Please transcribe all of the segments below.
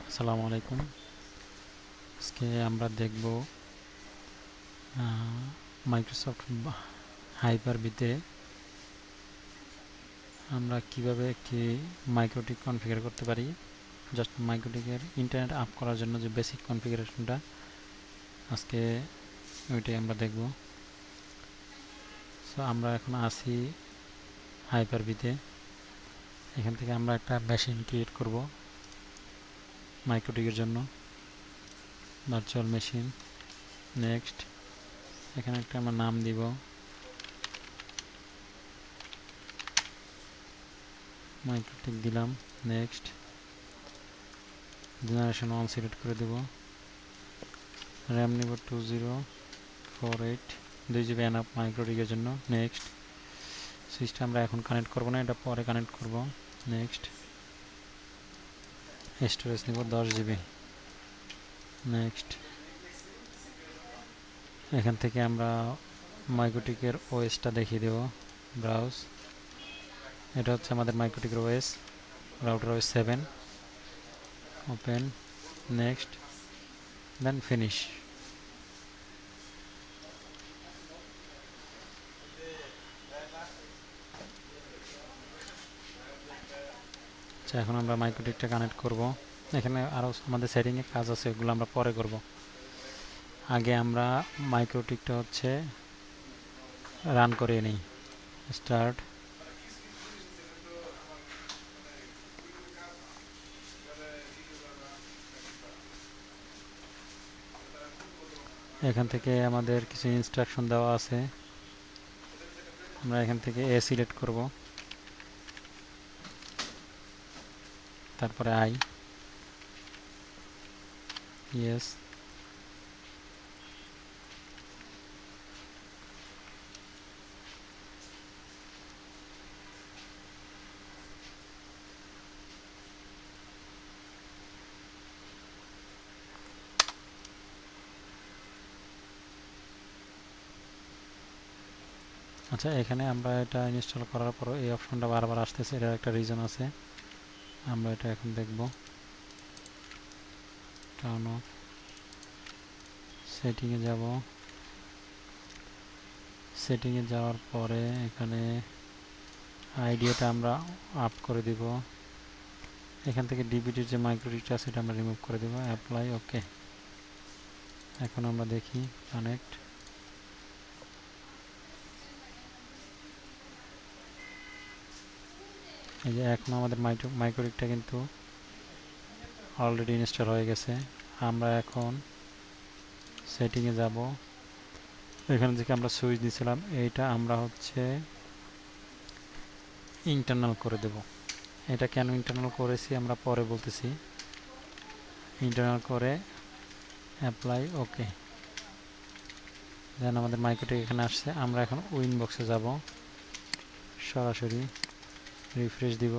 আসসালামু আলাইকুম। আজকে আমরা দেখব মাইক্রোসফট হাইপার-ভিতে আমরা কিভাবে একটি মাইক্রোটিক কনফিগার করতে পারি। জাস্ট মাইক্রোটিকের ইন্টারনেট আপ করার জন্য যে বেসিক কনফিগারেশনটা আজকে ওইটাই আমরা দেখব। সো আমরা এখন আসি হাইপার-ভিতে। এখান থেকে আমরা একটা মেশিন ক্রিয়েট করব মাইক্রোটিকের জন্য, ভার্চুয়াল মেশিন। নেক্সট, এখানে একটা আমরা নাম দিব, মাইক্রোটিক দিলাম। নেক্সট, জেনারেশন 1 সিলেক্ট করে দেব। র্যাম নিব 2048, 2 GB এনাফ মাইক্রোটিকের জন্য। নেক্সট, সুইচটা আমরা এখন কানেক্ট করব না, এটা পরে কানেক্ট করব। নেক্সট, স্টোরেজ নিব 10 GB। নেক্সট, এখান থেকে আমরা মাইক্রোটিকের ওএসটা দেখিয়ে দেব। ব্রাউজ, এটা হচ্ছে আমাদের মাইক্রোটিকের OS, router OS 7। Open, next, then finish. আচ্ছা, এখন আমরা মাইক্রোটিকটা কানেক্ট করব। এখানে আরও আমাদের সেটিংয়ে কাজ আছে, ওগুলো আমরা পরে করব। আগে আমরা মাইক্রোটিকটা হচ্ছে রান করে নিই। স্টার্ট, এখান থেকে আমাদের কিছু ইনস্ট্রাকশন দেওয়া আছে, আমরা এখান থেকে এ সিলেক্ট করব, তারপরে আই, ইয়েস। আচ্ছা, এখানে আমরা এটা ইনস্টল করার পর এই অপশনটা বারবার আসতেছে, এটার একটা রিজন আছে, আমরা এটা এখন দেখব। টার্ন অফ, সেটিংয়ে যাব। সেটিংয়ে যাওয়ার পরে এখানে আইডিয়াটা আমরা আপ করে দিব। এখান থেকে ডিভিডির যে মাইক্রোটিকটা আছে সেটা আমরা রিমুভ করে দেব। অ্যাপ্লাই, ওকে। এখন আমরা দেখি কানেক্ট। এই যে এখন আমাদের মাইক্রোটিকটা কিন্তু অলরেডি ইনস্টল হয়ে গেছে। আমরা এখন সেটিংয়ে যাব। এখানে থেকে আমরা সুইচ দিয়েছিলাম, এইটা আমরা হচ্ছে ইন্টারনাল করে দেব। এটা কেন ইন্টারনাল করেছি আমরা পরে বলতেছি। ইন্টারনাল করে অ্যাপ্লাই, ওকে। দেন আমাদের মাইক্রোটিক এখানে আসছে। আমরা এখন উইনবক্সে যাব, সরাসরি রিফ্রেশ দিব।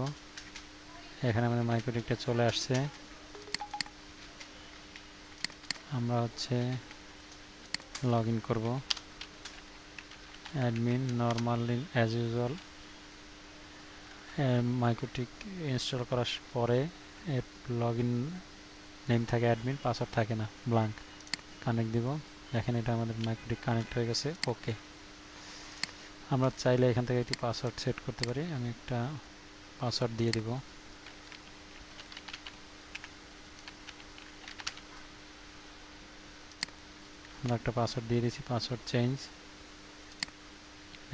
এখানে আমাদের মাইক্রোটিকটা চলে আসছে। আমরা হচ্ছে লগ ইন করবো, admin, normally as usual. MikroTik install করার পরে লগ ইন নেম থাকে অ্যাডমিন, পাসওয়ার্ড থাকে না, ব্ল্যাঙ্ক। কানেক্ট দিব। দেখেন এটা আমাদের মাইক্রোটিক কানেক্ট হয়ে গেছে, ওকে। আমরা চাইলে এখান থেকে একটি পাসওয়ার্ড সেট করতে পারি। আমি একটা পাসওয়ার্ড দিয়ে দিব। আমরা একটা পাসওয়ার্ড দিয়ে দিয়েছি, পাসওয়ার্ড চেঞ্জ।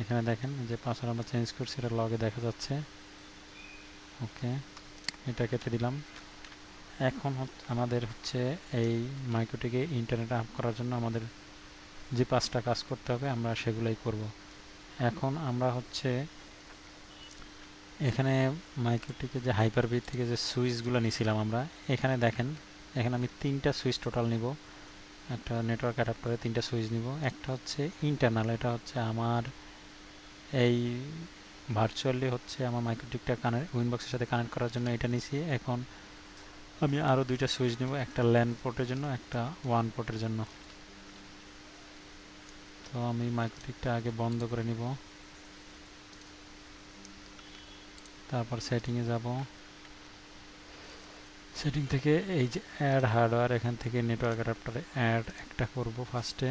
এখানে দেখেন যে পাসওয়ার্ড আমরা চেঞ্জ করছি, এটা লগে দেখা যাচ্ছে, ওকে। এটা কেটে দিলাম। এখন আমাদের হচ্ছে এই মাইক্রোটিকে ইন্টারনেট আপ করার জন্য আমাদের যে 5টা কাজ করতে হবে আমরা সেগুলাই করব। এখন আমরা হচ্ছে এখানে মাইক্রোটিকে যে হাইপার-ভি থেকে যে সুইচগুলো নিয়েছিলাম আমরা, এখানে দেখেন, এখানে আমি 3টা সুইচ টোটাল নিব। একটা নেটওয়ার্ক অ্যাডাপ্টারে 3টা সুইচ নিব। একটা হচ্ছে ইন্টারনাল, এটা হচ্ছে আমার এই ভার্চুয়ালি হচ্ছে আমার মাইক্রোটিকটা উইনবক্সের সাথে কানেক্ট করার জন্য এটা নিয়েছি। এখন আমি আরও 2টা সুইচ নেব, একটা ল্যান পোর্টের জন্য, একটা ওয়ান পোর্টের জন্য। তো আমি মাইক্রোটিকটা আগে বন্ধ করে নিব, তারপর সেটিংয়ে যাব। সেটিং থেকে এই যে অ্যাড হার্ডওয়্যার, এখান থেকে নেটওয়ার্ক অ্যাডাপ্টারে অ্যাড একটা করব ফার্স্টে।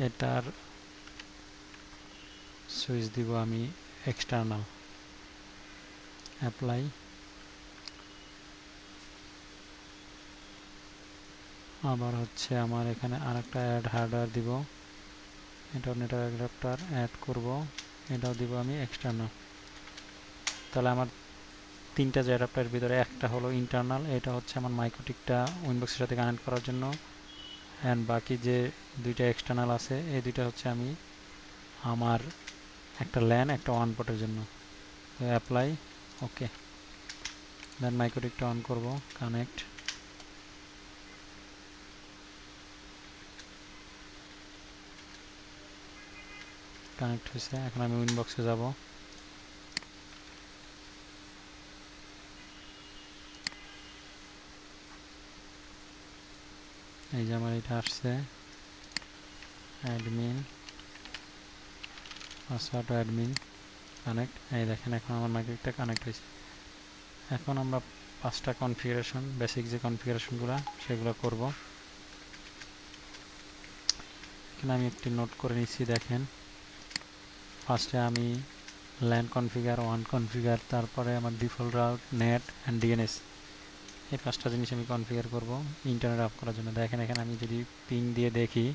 এটার সুইচ দিব আমি এক্সটার্নাল, অ্যাপ্লাই। আবার হচ্ছে আমার এখানে আরেকটা অ্যাড হার্ডওয়্যার দিব, এটাও নেটওয়ার্ক অ্যাডাপ্টার অ্যাড করব, এটাও দিব আমি এক্সটার্নাল। তাহলে আমার তিনটা যে অ্যাডাপ্টারের ভিতরে একটা হলো ইন্টারনাল, এটা হচ্ছে আমার মাইক্রোটিকটা উইনবক্সের সাথে কানেক্ট করার জন্য, অ্যান্ড বাকি যে দুইটা এক্সটার্নাল আছে এই দুইটা হচ্ছে আমি আমার একটা ল্যান একটা ওয়ান পোর্টের জন্য। তো অ্যাপ্লাই, ওকে। দেন মাইক্রোটিকটা অন করব, কানেক্ট। কানেক্ট হয়েছে। এখন আমি উইনবক্সে যাব। এই যে আমার এটা আসছে অ্যাডমিন, পাসওয়ার্ড অ্যাডমিন, কানেক্ট। এই দেখেন এখন আমার মাইক্রোটিকটা কানেক্ট হয়েছে। এখন আমরা 5টা কনফিগারেশন, বেসিক যে কনফিগারেশনগুলো সেগুলো করব। এখানে আমি একটি নোট করে নিচ্ছি, দেখেন। ফার্স্টে আমি ল্যান কনফিগার, ওয়ান কনফিগার, তারপরে আমার default route, net and DNS, এই 5টা জিনিস আমি কনফিগার করব ইন্টারনেট অফ করার জন্য। দেখেন এখানে আমি যদি পিং দিয়ে দেখি,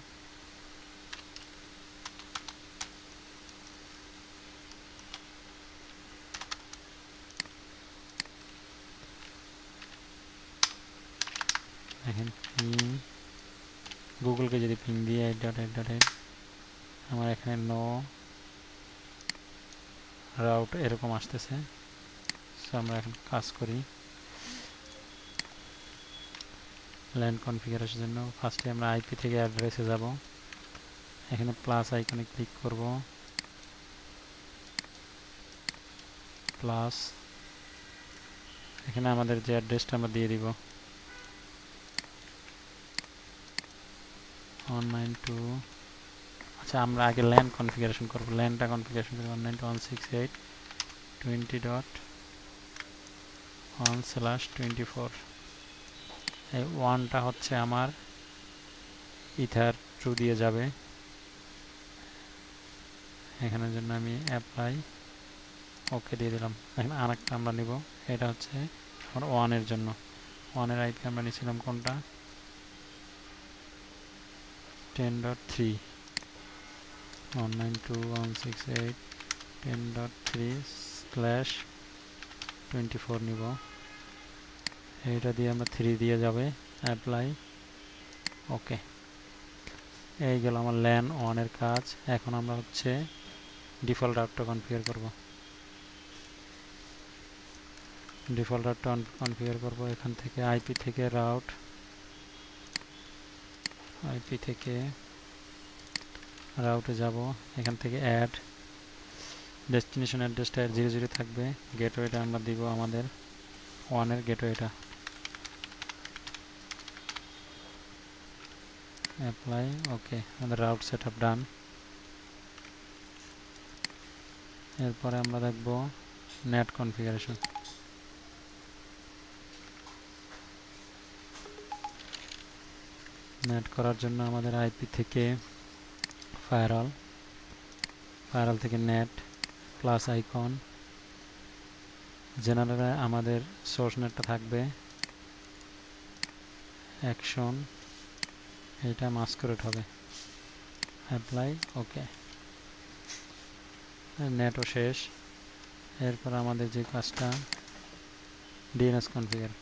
দেখেন পিং, গুগলকে যদি পিং দিয়ে 8.8.8, আমার এখানে নো রাউট এরকম আসতেছে। সো আমরা এখন কাজ করি ল্যান্ড কনফিগারেশনের জন্য। ফার্স্টে আমরা আইপি থেকে অ্যাড্রেসে যাব, এখানে প্লাস আইকনে ক্লিক করব, প্লাস এখানে আমাদের যে অ্যাড্রেসটা আমরা দিয়ে দিব 192, আচ্ছা আমরা আগে ল্যান কনফিগারেশন করব, ল্যানটা কনফিগারেশন করব 192.168.20.1/24। এই ওয়ানটা হচ্ছে আমার ইথার থ্রু দিয়ে যাবে, এখানের জন্য আমি অ্যাপ্লাই, ওকে দিয়ে দিলাম। এখন আরেকটা আমরা নিব, এটা হচ্ছে আমার ওয়ানের জন্য। ওয়ানের আইপি আমরা নিয়েছিলাম কোনটা, 10.3, 192.168.10.3/24 নিব। এইটা দিয়ে আমরা 3 দিয়ে যাবে, অ্যাপ্লাই, ওকে। এই গেল আমার ল্যান ওয়ানের কাজ। এখন আমরা হচ্ছে ডিফল্ট রাউটটা কনফিগার করব। ডিফল্ট রাউটটা কনফিগার করব, এখান থেকে আইপি থেকে রাউট, আইপি থেকে রাউটে যাব, এখান থেকে অ্যাড, ডেস্টিনেশন অ্যাড্রেসটা 00 থাকবে, গেটওয়েটা আমরা দিব আমাদের ওয়ানের গেটওয়েটা, অ্যাপ্লাই, ওকে। আমাদের রাউট সেট আপ ডান। এরপরে আমরা দেখব নেট কনফিগারেশন। নেট করার জন্য আমাদের আইপি থেকে ফায়ারওয়াল, ফায়ারওয়াল থেকে নেট, প্লাস আইকন, জেনারেলে আমাদের সোর্স নেটটা থাকবে অ্যাকশন, এটা মাস্কুরেট হবে, অ্যাপ্লাই, ওকে। নেটও শেষ। এরপর আমাদের যে কাজটা DNS configure,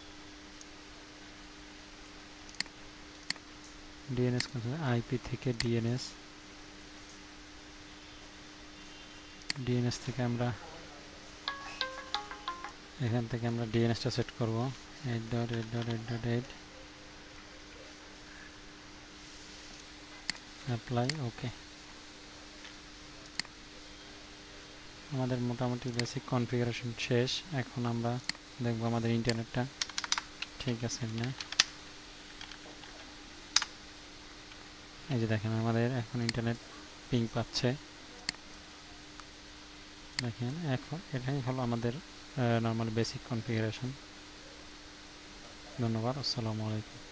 DNS configure, IP থেকে ডিএনএস, ডিএনএস থেকে আমরা এখান থেকে আমরা ডিএনএসটা সেট করব 8.8.8.8, অ্যাপ্লাই, ওকে। আমাদের মোটামুটি বেসিক কনফিগারেশন শেষ। এখন আমরা দেখব আমাদের ইন্টারনেটটা ঠিক আছে না। এই যে দেখেন আমাদের এখন ইন্টারনেট পিং পাচ্ছে, দেখেন। এখন এটাই হলো আমাদের নর্মাল বেসিক কনফিগারেশন। ধন্যবাদ, আসসালামু আলাইকুম।